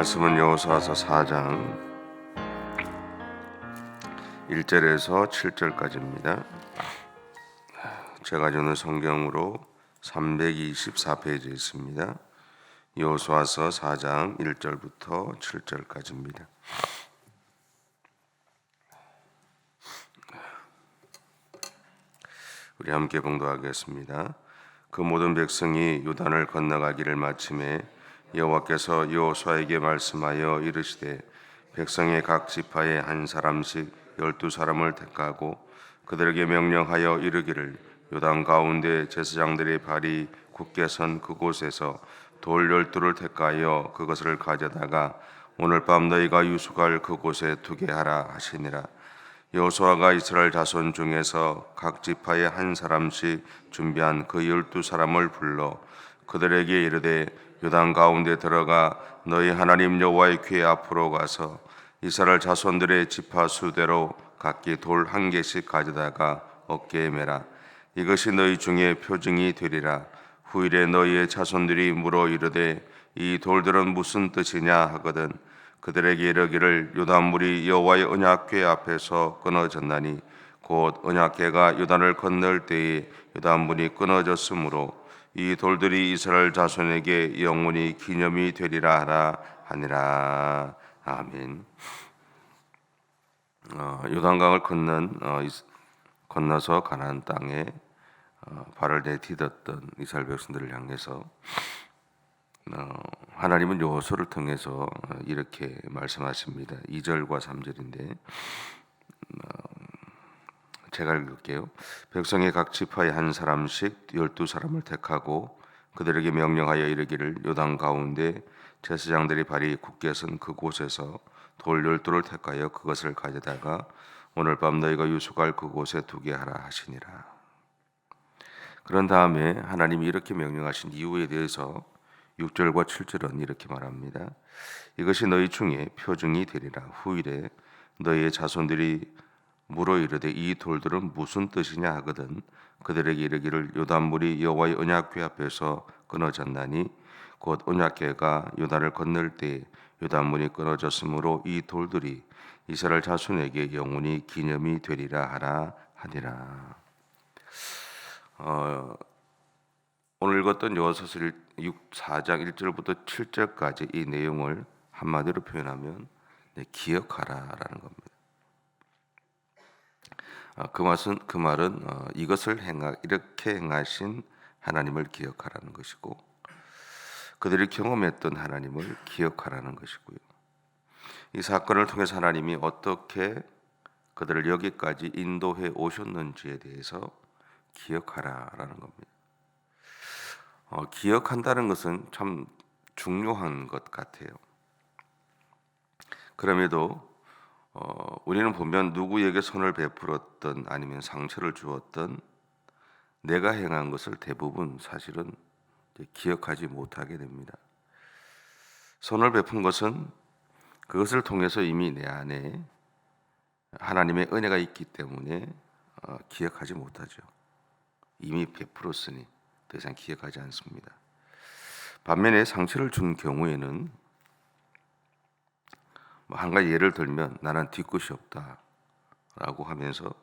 말씀은 여호수아서 4장 1절에서 7절까지입니다. 제가 주는 성경으로 324페이지에 있습니다. 여호수아서 4장 1절부터 7절까지입니다. 우리 함께 봉독하겠습니다. 그 모든 백성이 요단을 건너가기를 마침에 여호와께서 여호수아에게 말씀하여 이르시되 백성의 각 지파에 한 사람씩 12사람을 택하고 그들에게 명령하여 이르기를 요단 가운데 제사장들의 발이 굳게 선 그곳에서 돌 12를 택하여 그것을 가져다가 오늘 밤 너희가 유숙할 그곳에 두게 하라 하시니라. 여호수아가 이스라엘 자손 중에서 각 지파에 한 사람씩 준비한 그 12사람을 불러 그들에게 이르되 요단 가운데 들어가 너희 하나님 여호와의 궤 앞으로 가서 이스라엘 자손들의 지파 수대로 각기 돌 1개씩 가져다가 어깨에 매라. 이것이 너희 중에 표징이 되리라. 후일에 너희의 자손들이 물어 이르되 이 돌들은 무슨 뜻이냐 하거든 그들에게 이르기를 요단물이 여호와의 언약궤 앞에서 끊어졌나니 곧 언약궤가 요단을 건널 때에 요단물이 끊어졌으므로 이 돌들이 이스라엘 자손에게 영원히 기념이 되리라 하라 하니라. 아멘. 요단강을 건너서 가나안 땅에 발을 내디뎠던 이스라엘 백성들을 향해서 하나님은 여호수아를 통해서 이렇게 말씀하십니다. 2절과 3절인데 제가 읽을게요. 백성의 각 지파에 한 사람씩 12사람을 택하고 그들에게 명령하여 이르기를 요단 가운데 제사장들이 발이 굳게 선 그곳에서 돌 12를 택하여 그것을 가져다가 오늘 밤 너희가 유숙할 그곳에 두게 하라 하시니라. 그런 다음에 하나님이 이렇게 명령하신 이유에 대해서 6절과 7절은 이렇게 말합니다. 이것이 너희 중에 표징이 되리라. 후일에 너희의 자손들이 물어 이르되 이 돌들은 무슨 뜻이냐 하거든 그들에게 이르기를 요단물이 여호와의 언약궤 앞에서 끊어졌나니 곧 언약궤가 요단을 건널 때 요단물이 끊어졌으므로 이 돌들이 이스라엘 자손에게 영원히 기념이 되리라 하라 하니라. 오늘 읽었던 여호수아서 4장 1절부터 7절까지 이 내용을 한마디로 표현하면 기억하라라는 겁니다. 그 말은 이것을 이렇게 행하신 하나님을 기억하라는 것이고 그들이 경험했던 하나님을 기억하라는 것이고요. 이 사건을 통해서 하나님이 어떻게 그들을 여기까지 인도해 오셨는지에 대해서 기억하라라는 겁니다. 기억한다는 것은 참 중요한 것 같아요. 그럼에도 우리는 보면 누구에게 선을 베풀었던 아니면 상처를 주었던 내가 행한 것을 대부분 사실은 기억하지 못하게 됩니다. 선을 베푼 것은 그것을 통해서 이미 내 안에 하나님의 은혜가 있기 때문에 기억하지 못하죠. 이미 베풀었으니 더 이상 기억하지 않습니다. 반면에 상처를 준 경우에는 한 가지 예를 들면 나는 뒤끝이 없다라고 하면서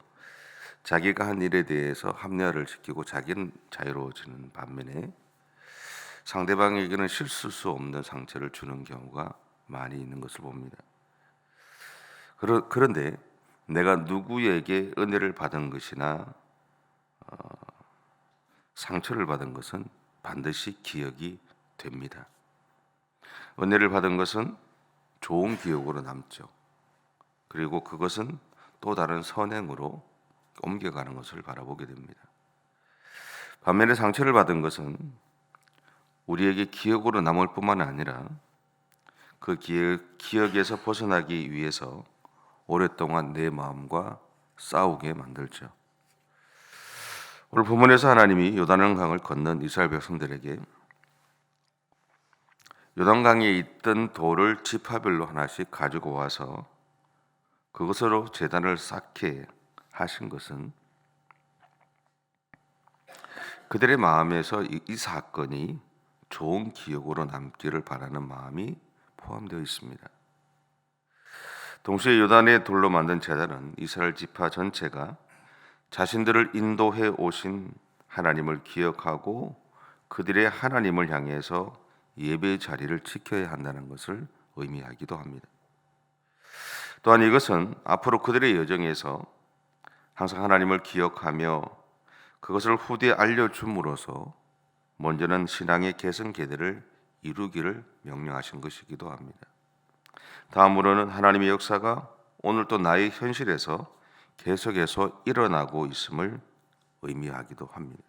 자기가 한 일에 대해서 합리화를 시키고 자기는 자유로워지는 반면에 상대방에게는 실수할 수 없는 상처를 주는 경우가 많이 있는 것을 봅니다. 그런데 내가 누구에게 은혜를 받은 것이나 상처를 받은 것은 반드시 기억이 됩니다. 은혜를 받은 것은 좋은 기억으로 남죠. 그리고 그것은 또 다른 선행으로 옮겨가는 것을 바라보게 됩니다. 반면에 상처를 받은 것은 우리에게 기억으로 남을 뿐만 아니라 그 기억에서 벗어나기 위해서 오랫동안 내 마음과 싸우게 만들죠. 오늘 본문에서 하나님이 요단강을 건넌 이스라엘 백성들에게 요단강에 있던 돌을 지파별로 하나씩 가지고 와서 그것으로 제단을 쌓게 하신 것은 그들의 마음에서 이 사건이 좋은 기억으로 남기를 바라는 마음이 포함되어 있습니다. 동시에 요단의 돌로 만든 제단은 이스라엘 지파 전체가 자신들을 인도해 오신 하나님을 기억하고 그들의 하나님을 향해서 예배의 자리를 지켜야 한다는 것을 의미하기도 합니다. 또한 이것은 앞으로 그들의 여정에서 항상 하나님을 기억하며 그것을 후대에 알려줌으로써 먼저는 신앙의 개성계대를 이루기를 명령하신 것이기도 합니다. 다음으로는 하나님의 역사가 오늘 또 나의 현실에서 계속해서 일어나고 있음을 의미하기도 합니다.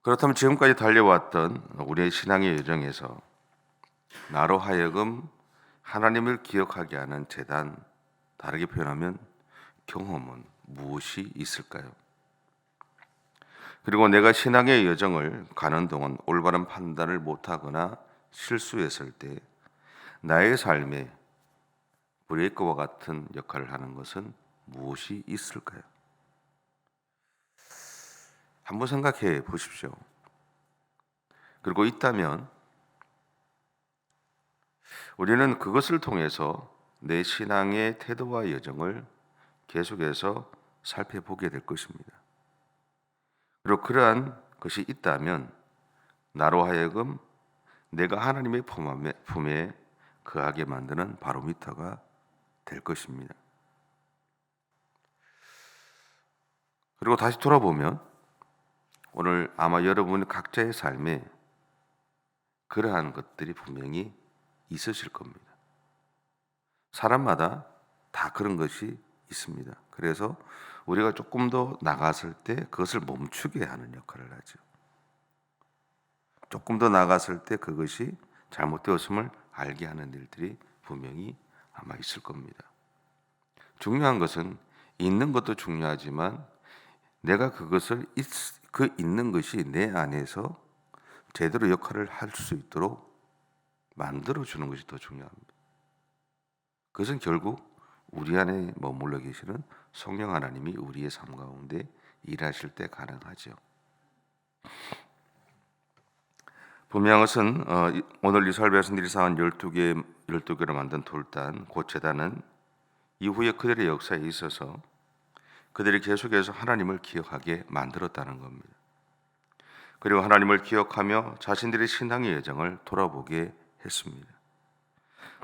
그렇다면 지금까지 달려왔던 우리의 신앙의 여정에서 나로 하여금 하나님을 기억하게 하는 제단, 다르게 표현하면 경험은 무엇이 있을까요? 그리고 내가 신앙의 여정을 가는 동안 올바른 판단을 못하거나 실수했을 때 나의 삶에 브레이크와 같은 역할을 하는 것은 무엇이 있을까요? 한번 생각해 보십시오. 그리고 있다면 우리는 그것을 통해서 내 신앙의 태도와 여정을 계속해서 살펴보게 될 것입니다. 그리고 그러한 것이 있다면 나로 하여금 내가 하나님의 품에 거하게 만드는 바로미터가 될 것입니다. 그리고 다시 돌아보면 오늘 아마 여러분 각자의 삶에 그러한 것들이 분명히 있으실 겁니다. 사람마다 다 그런 것이 있습니다. 그래서 우리가 조금 더 나갔을 때 그것을 멈추게 하는 역할을 하죠. 조금 더 나갔을 때 그것이 잘못되었음을 알게 하는 일들이 분명히 아마 있을 겁니다. 중요한 것은 있는 것도 중요하지만 내가 그것을 그 있는 것이 내 안에서 제대로 역할을 할 수 있도록 만들어주는 것이 더 중요합니다. 그것은 결국 우리 안에 머물러 계시는 성령 하나님이 우리의 삶 가운데 일하실 때 가능하죠. 분명한 것은 오늘 이스라엘 백성들이 쌓은 12개로 만든 돌단, 곧 제단은 이후에 그들의 역사에 있어서 그들이 계속해서 하나님을 기억하게 만들었다는 겁니다. 그리고 하나님을 기억하며 자신들의 신앙의 여정을 돌아보게 했습니다.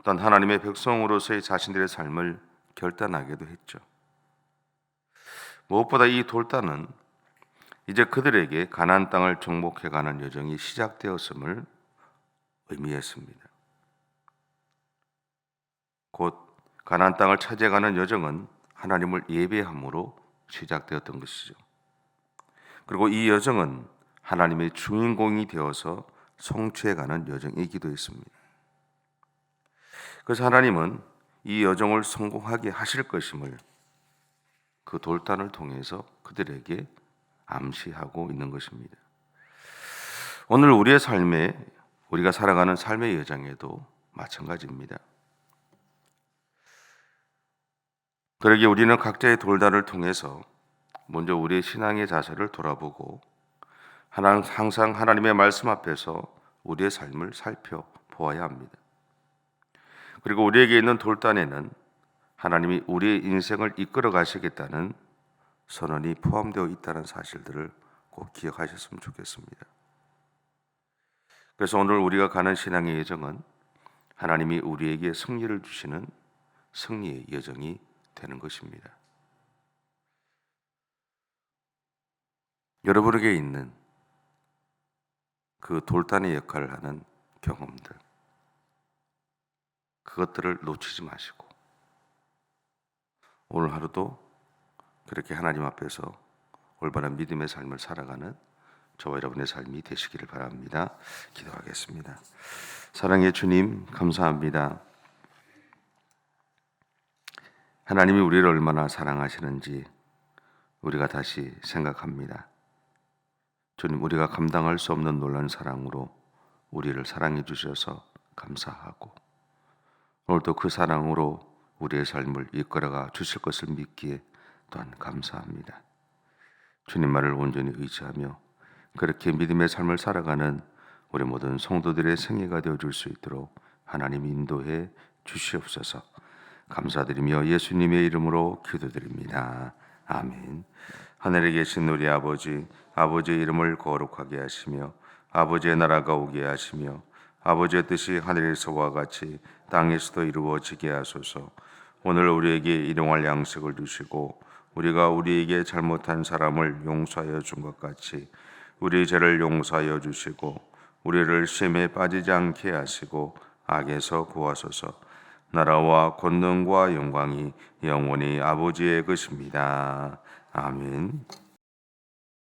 또한 하나님의 백성으로서의 자신들의 삶을 결단하게도 했죠. 무엇보다 이 돌단은 이제 그들에게 가나안 땅을 정복해가는 여정이 시작되었음을 의미했습니다. 곧 가나안 땅을 차지해가는 여정은 하나님을 예배함으로 시작되었던 것이죠. 그리고 이 여정은 하나님의 주인공이 되어서 성취해가는 여정이기도 했습니다. 그래서 하나님은 이 여정을 성공하게 하실 것임을 그 돌단을 통해서 그들에게 암시하고 있는 것입니다. 오늘 우리의 삶에 우리가 살아가는 삶의 여정에도 마찬가지입니다. 그러기에 우리는 각자의 돌단을 통해서 먼저 우리의 신앙의 자세를 돌아보고 항상 하나님의 말씀 앞에서 우리의 삶을 살펴보아야 합니다. 그리고 우리에게 있는 돌단에는 하나님이 우리의 인생을 이끌어 가시겠다는 선언이 포함되어 있다는 사실들을 꼭 기억하셨으면 좋겠습니다. 그래서 오늘 우리가 가는 신앙의 여정은 하나님이 우리에게 승리를 주시는 승리의 여정이 되는 것입니다. 여러분에게 있는 그 돌단의 역할을 하는 경험들, 그것들을 놓치지 마시고 오늘 하루도 그렇게 하나님 앞에서 올바른 믿음의 삶을 살아가는 저와 여러분의 삶이 되시기를 바랍니다. 기도하겠습니다. 사랑의 주님, 감사합니다. 하나님이 우리를 얼마나 사랑하시는지 우리가 다시 생각합니다. 주님, 우리가 감당할 수 없는 놀라운 사랑으로 우리를 사랑해 주셔서 감사하고 오늘도 그 사랑으로 우리의 삶을 이끌어가 주실 것을 믿기에 또한 감사합니다. 주님만을 온전히 의지하며 그렇게 믿음의 삶을 살아가는 우리 모든 성도들의 생애가 되어줄 수 있도록 하나님 인도해 주시옵소서. 감사드리며 예수님의 이름으로 기도드립니다. 아멘. 하늘에 계신 우리 아버지, 아버지의 이름을 거룩하게 하시며 아버지의 나라가 오게 하시며 아버지의 뜻이 하늘에서와 같이 땅에서도 이루어지게 하소서. 오늘 우리에게 일용할 양식을 주시고 우리가 우리에게 잘못한 사람을 용서하여 준 것 같이 우리 죄를 용서하여 주시고 우리를 시험에 빠지지 않게 하시고 악에서 구하소서. 나라와 권능과 영광이 영원히 아버지의 것입니다. 아멘.